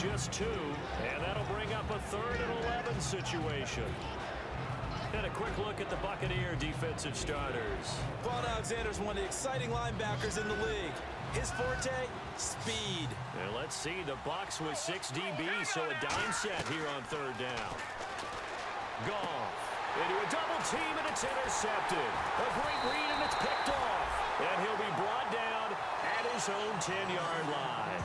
just 2, and that'll bring up a 3rd and 11 situation. And a quick look at the Buccaneer defensive starters. Vaughn Alexander's one of the exciting linebackers in the league. His forte, speed. And let's see, the Bucs with 6 DBs, so a dime set here on 3rd down. Goff into a double team, and it's intercepted. A great read, and it's picked off. And he'll be brought down at his own 10-yard line.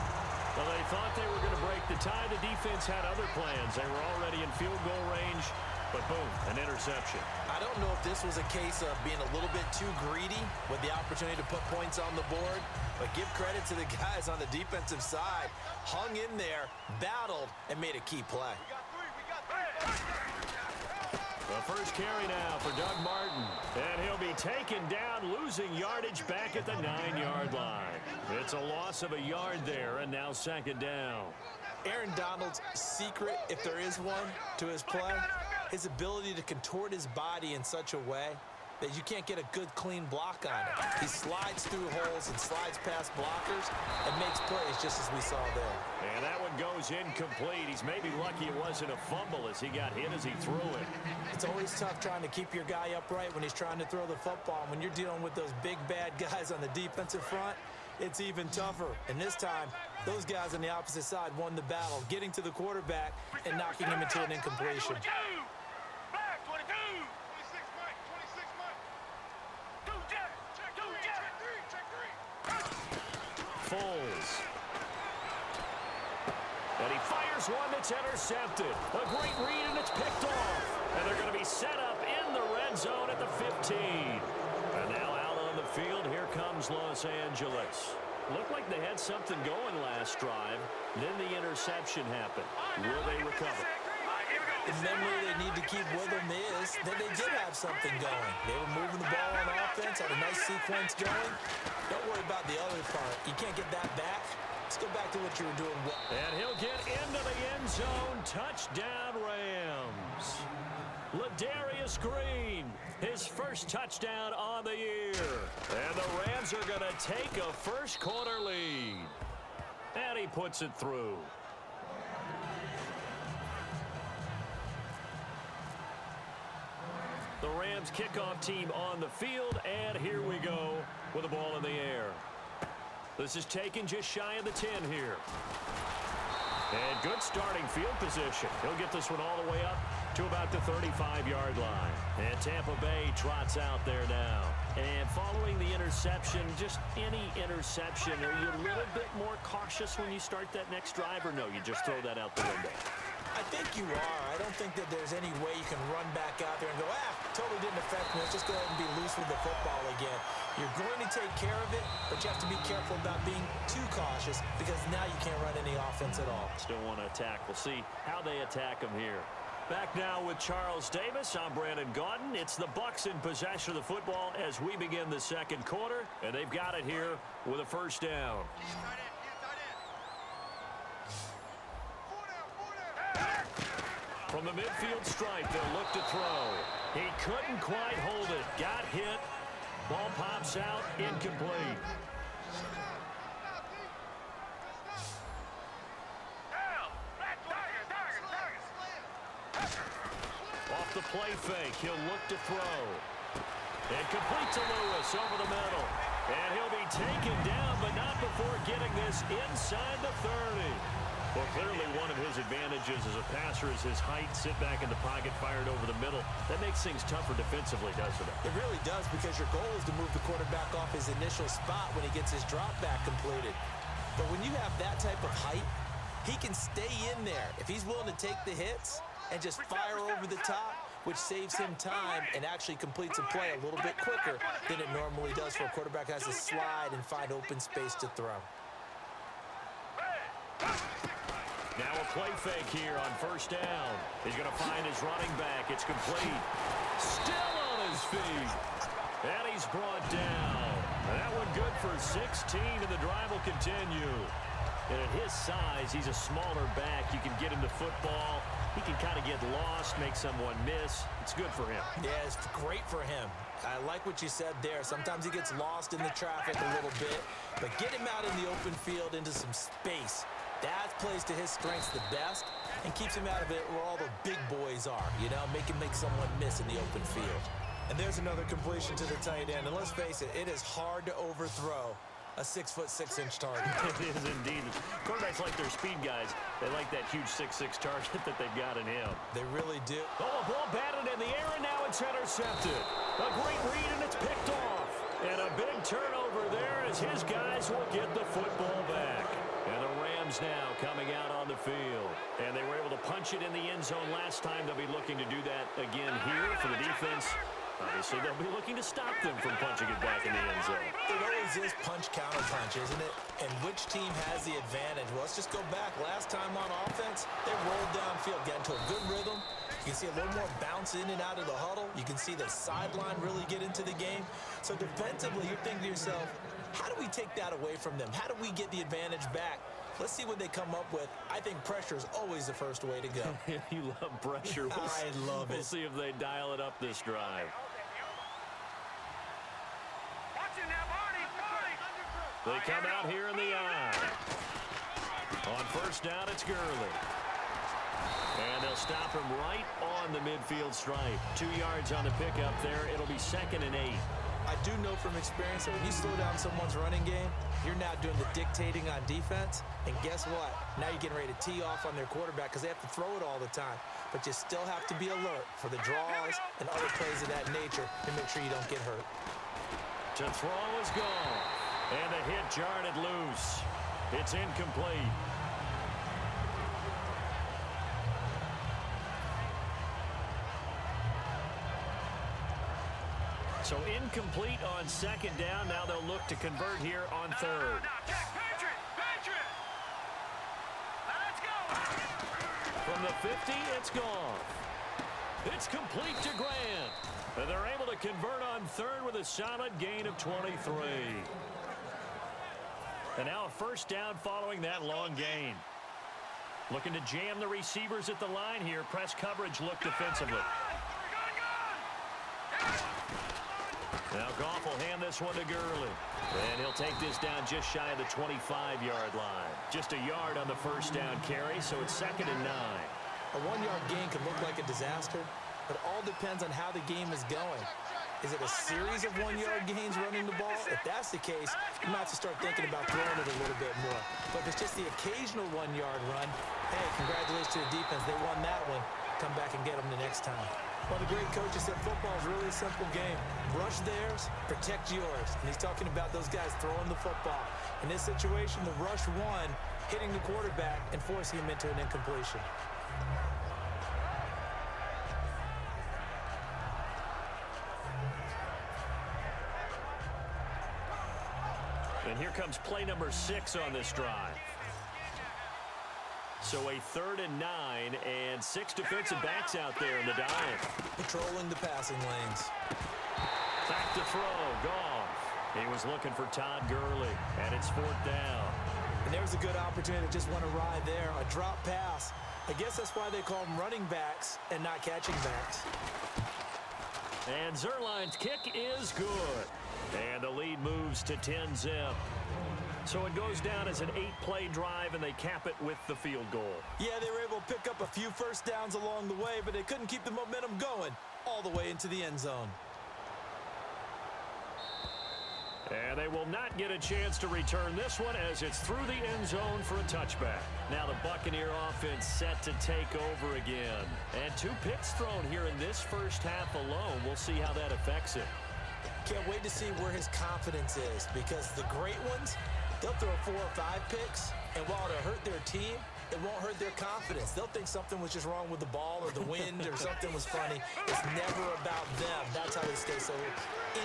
Well, they thought they were going to break the tie. The defense had other plans. They were already in field goal range, but boom, an interception. I don't know if this was a case of being a little bit too greedy with the opportunity to put points on the board, but give credit to the guys on the defensive side. Hung in there, battled, and made a key play. The first carry now for Doug Martin. And he'll be taken down, losing yardage back at the 9-yard line. It's a loss of a yard there, and now 2nd down. Aaron Donald's secret, if there is one, to his play, his ability to contort his body in such a way that you can't get a good, clean block on it. He slides through holes and slides past blockers and makes plays just as we saw there. And that one goes incomplete. He's maybe lucky it wasn't a fumble as he got hit as he threw it. It's always tough trying to keep your guy upright when he's trying to throw the football. When you're dealing with those big, bad guys on the defensive front, it's even tougher. And this time, those guys on the opposite side won the battle, getting to the quarterback and knocking him into an incompletion. Foles. And he fires one that's intercepted. A great read, and it's picked off. And they're going to be set up in the red zone at the 15. And now out on the field, here comes Los Angeles. Looked like they had something going last drive. Then the interception happened. Will they recover? The memory they need to keep with them is that they did have something going. They were moving the ball on offense, had a nice sequence going. Don't worry about the other part. You can't get that back. Let's go back to what you were doing. And he'll get into the end zone. Touchdown, Rams. Ladarius Green, his first touchdown on the year. And the Rams are going to take a first-quarter lead. And he puts it through. The Rams kickoff team on the field, and here we go with the ball in the air. This is taken just shy of the 10 here. And good starting field position. He'll get this one all the way up to about the 35-yard line. And Tampa Bay trots out there now. And following the interception, just any interception, are you a little bit more cautious when you start that next drive, or no, you just throw that out the window? I think you are. I don't think that there's any way you can run back out there and go, totally didn't affect me. Let's just go ahead and be loose with the football again. You're going to take care of it, but you have to be careful about being too cautious because now you can't run any offense at all. Still want to attack. We'll see how they attack them here. Back now with Charles Davis. I'm Brandon Gaudin. It's the Bucs in possession of the football as we begin the 2nd quarter, and they've got it here with a first down. From the midfield stripe, they'll look to throw. He couldn't quite hold it. Got hit. Ball pops out. Incomplete. Off the play fake, he'll look to throw. And complete to Lewis over the middle. And he'll be taken down, but not before getting this inside the 30. Well, clearly one of his advantages as a passer is his height. Sit back in the pocket, fired over the middle. That makes things tougher defensively, doesn't it? It really does, because your goal is to move the quarterback off his initial spot when he gets his drop back completed. But when you have that type of height, he can stay in there. If he's willing to take the hits and just fire over the top, which saves him time and actually completes a play a little bit quicker than it normally does for a quarterback who has to slide and find open space to throw. Now a play fake here on first down. He's going to find his running back. It's complete. Still on his feet. And he's brought down. That one good for 16, and the drive will continue. And at his size, he's a smaller back. You can get him the football. He can kind of get lost, make someone miss. It's good for him. Yeah, it's great for him. I like what you said there. Sometimes he gets lost in the traffic a little bit, but get him out in the open field into some space. That plays to his strengths the best and keeps him out of it where all the big boys are, you know, make someone miss in the open field. And there's another completion to the tight end. And let's face it, it is hard to overthrow a 6'6" target. It is indeed. Quarterbacks like their speed guys. They like that huge 6'6" target that they've got in him. They really do. Oh, a ball batted in the air, and now it's intercepted. A great read, and it's picked off. And a big turnover there as his guys will get the football back. And the Rams now coming out on the field. And they were able to punch it in the end zone last time. They'll be looking to do that again here for the defense. Obviously, they'll be looking to stop them from punching it back in the end zone. It always is punch-counter-punch, isn't it? And which team has the advantage? Well, let's just go back. Last time on offense, they rolled downfield, got into a good rhythm. You can see a little more bounce in and out of the huddle. You can see the sideline really get into the game. So defensively, you're thinking to yourself, how do we take that away from them? How do we get the advantage back? Let's see what they come up with. I think pressure is always the first way to go. You love pressure. I love it. We'll see if they dial it up this drive. They come out here in the eye. On first down, it's Gurley. And they'll stop him right on the midfield stripe. 2 yards on the pickup there. It'll be 2nd and 8. I do know from experience that when you slow down someone's running game, you're now doing the dictating on defense. And guess what? Now you're getting ready to tee off on their quarterback because they have to throw it all the time. But you still have to be alert for the draws and other plays of that nature to make sure you don't get hurt. To throw is gone. And the hit jarred it loose. It's incomplete. So incomplete on 2nd down. Now they'll look to convert here on 3rd. From the 50, it's gone. It's complete to Grant. And they're able to convert on 3rd with a solid gain of 23. And now a first down following that long gain. Looking to jam the receivers at the line here. Press coverage look defensively. Now Goff will hand this one to Gurley. And he'll take this down just shy of the 25-yard line. Just a yard on the first down carry, so it's 2nd and 9. A 1-yard gain can look like a disaster, but it all depends on how the game is going. Is it a series of 1-yard gains running the ball? If that's the case, you might have to start thinking about throwing it a little bit more. But if it's just the occasional 1-yard run, hey, congratulations to the defense. They won that one. Come back and get them the next time. Well, the great coaches said football is really a simple game. Rush theirs, protect yours. And he's talking about those guys throwing the football. In this situation, the rush won, hitting the quarterback and forcing him into an incompletion. And here comes play number 6 on this drive. So a 3rd and 9, and 6 defensive backs out there in the dive. Patrolling the passing lanes. Back to throw, Goff. He was looking for Todd Gurley, and it's 4th down. And there's a good opportunity to just want to ride there. A drop pass. I guess that's why they call them running backs and not catching backs. And Zerline's kick is good. And the lead moves to 10-zip. So it goes down as an 8-play drive, and they cap it with the field goal. Yeah, they were able to pick up a few first downs along the way, but they couldn't keep the momentum going all the way into the end zone. And they will not get a chance to return this one as it's through the end zone for a touchback. Now the Buccaneer offense set to take over again. And 2 picks thrown here in this first half alone. We'll see how that affects it. Can't wait to see where his confidence is, because the great ones, they'll throw 4 or 5 picks, and while it'll hurt their team, it won't hurt their confidence. They'll think something was just wrong with the ball or the wind or something was funny. It's never about them. That's how they stay so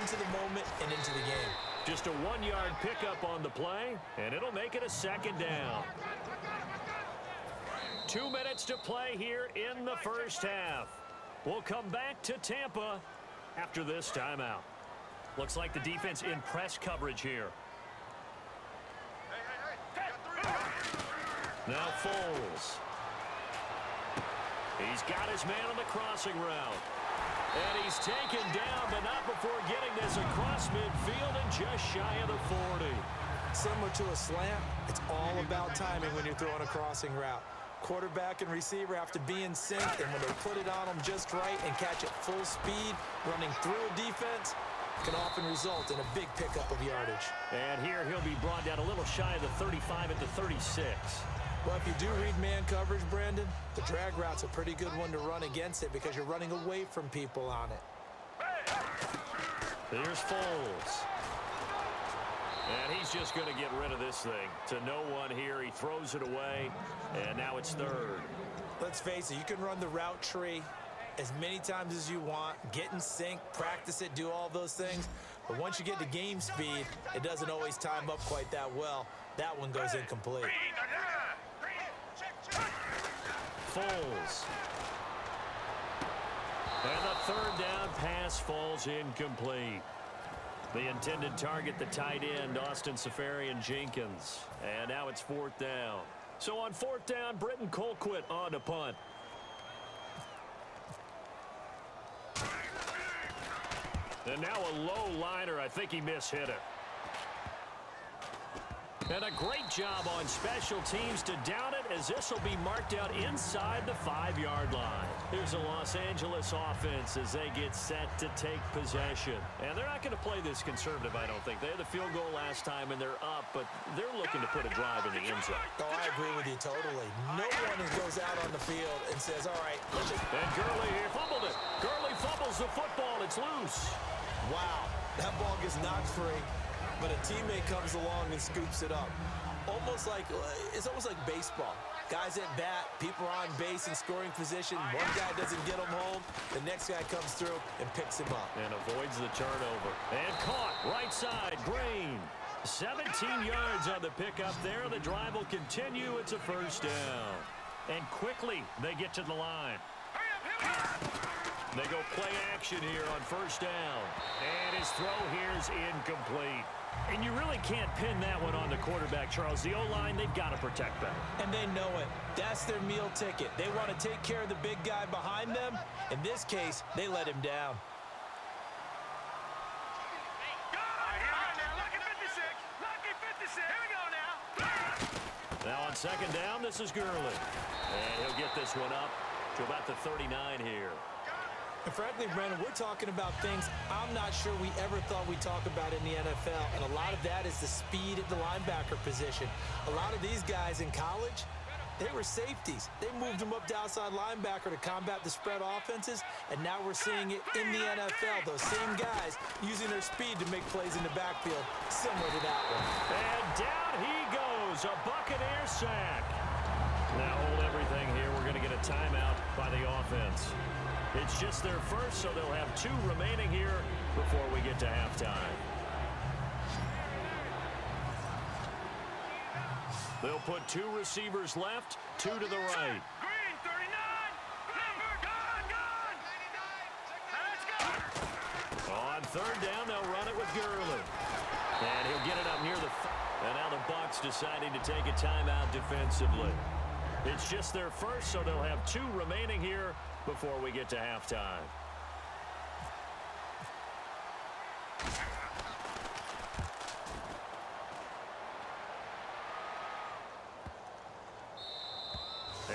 into the moment and into the game. Just a 1-yard pickup on the play, and it'll make it a 2nd down. 2 minutes to play here in the first half. We'll come back to Tampa after this timeout. Looks like the defense in press coverage here. Now Foles. He's got his man on the crossing route. And he's taken down, but not before getting this across midfield and just shy of the 40. Similar to a slant, it's all about timing when you're throwing a crossing route. Quarterback and receiver have to be in sync, and when they put it on them just right and catch it full speed, running through a defense, can often result in a big pickup of yardage. And here he'll be brought down a little shy of the 35 at the 36. Well, if you do read man coverage, Brandon, the drag route's a pretty good one to run against it because you're running away from people on it. Here's Foles. And he's just going to get rid of this thing. To no one here. He throws it away, and now it's third. Let's face it, you can run the route tree as many times as you want, get in sync, practice it, do all those things. But once you get to game speed, it doesn't always time up quite that well. That one goes incomplete. Foles. And the third down pass falls incomplete. The intended target, the tight end, Austin Seferian-Jenkins. And now it's fourth down. So on fourth down, Britton Colquitt on to punt. And now a low liner. I think he mishit it. And a great job on special teams to down it, as this will be marked out inside the 5-yard line. Here's a Los Angeles offense as they get set to take possession. And they're not going to play this conservative, I don't think. They had the field goal last time, and they're up, but they're looking to put a drive in the end zone. Oh, I agree with you totally. No one goes out on the field and says, all right, let's just... And Gurley here fumbled it. Gurley fumbles the football. It's loose. Wow, that ball gets knocked free, but a teammate comes along and scoops it up. It's almost like baseball. Guys at bat, people are on base in scoring position. One guy doesn't get him home. The next guy comes through and picks him up. And avoids the turnover. And caught right side, Green. 17 yards on the pickup there. The drive will continue. It's a first down. And quickly they get to the line. They go play action here on first down. And his throw here's incomplete. And you really can't pin that one on the quarterback, Charles. The O-line, they've got to protect that. And they know it. That's their meal ticket. They want to take care of the big guy behind them. In this case, they let him down. Now on second down, this is Gurley. And he'll get this one up to about the 39 here. And frankly, Brandon, we're talking about things I'm not sure we ever thought we'd talk about in the NFL. And a lot of that is the speed at the linebacker position. A lot of these guys in college, they were safeties. They moved them up to outside linebacker to combat the spread offenses. And now we're seeing it in the NFL. Those same guys using their speed to make plays in the backfield, similar to that one. And down he goes, a Buccaneer sack. Now hold everything here. We're going to get a timeout by the offense. It's just their first, so they'll have 2 remaining here before we get to halftime. They'll put 2 receivers left, 2 to the right. Green, 39, number, gone. Let's go. On third down, they'll run it with Gurley. And he'll get it up near the... And now the Bucs deciding to take a timeout defensively. It's just their first, so they'll have 2 remaining here before we get to halftime.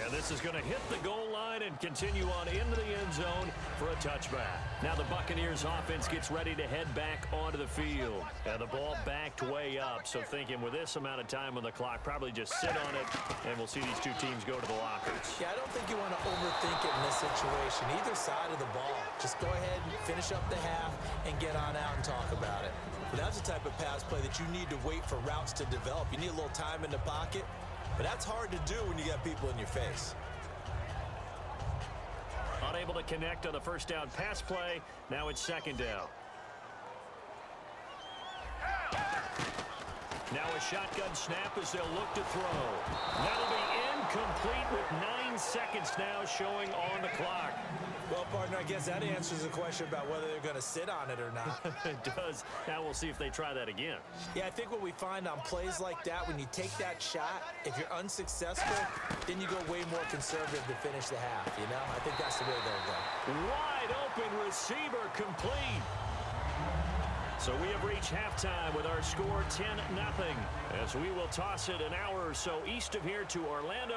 And this is going to hit the goal line and continue on into the end zone for a touchback. Now the Buccaneers offense gets ready to head back onto the field. And the ball backed way up, so thinking with this amount of time on the clock, probably just sit on it, and we'll see these 2 teams go to the lockers. Yeah, I don't think you want to overthink it in this situation. Either side of the ball. Just go ahead and finish up the half and get on out and talk about it. But that's the type of pass play that you need to wait for routes to develop. You need a little time in the pocket. But that's hard to do when you got people in your face. Unable to connect on the first down pass play. Now it's second down. Now a shotgun snap as they'll look to throw. That'll be incomplete with 9 seconds now showing on the clock. Well, partner, I guess that answers the question about whether they're going to sit on it or not. It does. Now we'll see if they try that again. Yeah, I think what we find on plays like that, when you take that shot, if you're unsuccessful, then you go way more conservative to finish the half, you know? I think that's the way they'll go. Wide open receiver complete. So we have reached halftime with our score 10-0 as we will toss it an hour or so east of here to Orlando.